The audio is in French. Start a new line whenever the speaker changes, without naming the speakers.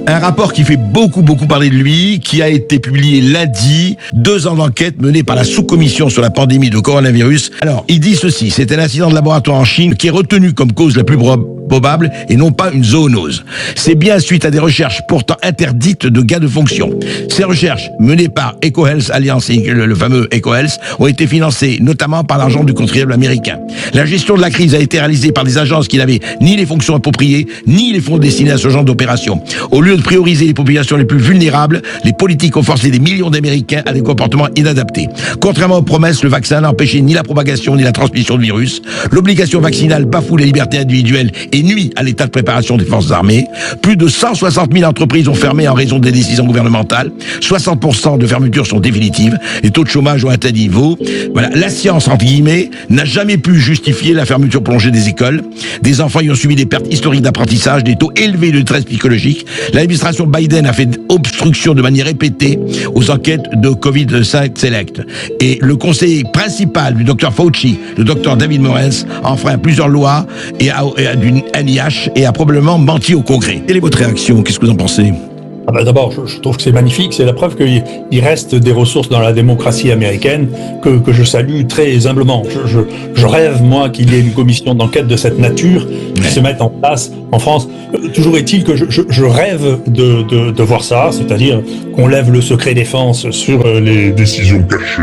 Un rapport qui fait beaucoup parler de lui, qui a été publié lundi, 2 ans d'enquête menée par la sous-commission sur la pandémie de coronavirus. Alors, il dit ceci, c'est un incident de laboratoire en Chine qui est retenu comme cause la plus probable et non pas une zoonose. C'est bien suite à des recherches pourtant interdites de gain de fonction. Ces recherches, menées par EcoHealth Alliance, le fameux EcoHealth, ont été financées notamment par l'argent du contribuable américain. La gestion de la crise a été réalisée par des agences qui n'avaient ni les fonctions appropriées, ni les fonds destinés à ce genre d'opération. Au lieu de prioriser les populations les plus vulnérables, les politiques ont forcé des millions d'Américains à des comportements inadaptés. Contrairement aux promesses, le vaccin n'a empêché ni la propagation ni la transmission du virus. L'obligation vaccinale bafoue les libertés individuelles et nuit à l'état de préparation des forces armées. Plus de 160 000 entreprises ont fermé en raison des décisions gouvernementales. 60% de fermetures sont définitives. Les taux de chômage ont atteint un niveau. Voilà. La science, entre guillemets, n'a jamais pu justifier la fermeture prolongée des écoles. Des enfants y ont subi des pertes historiques d'apprentissage, des taux élevés de détresse psychologique. L'administration Biden a fait obstruction de manière répétée aux enquêtes de Covid-5 Select. Et le conseiller principal du Dr Fauci, le Dr David Morens, a enfreint plusieurs lois et d'une NIH et a probablement menti au Congrès. Quelle est votre réaction? Qu'est-ce que vous en pensez?
D'abord, je trouve que c'est magnifique, c'est la preuve qu'il reste des ressources dans la démocratie américaine que je salue très humblement. Je rêve, moi, qu'il y ait une commission d'enquête de cette nature qui se mette en place en France. Toujours est-il que je rêve de voir ça, c'est-à-dire qu'on lève le secret défense sur
les décisions cachées,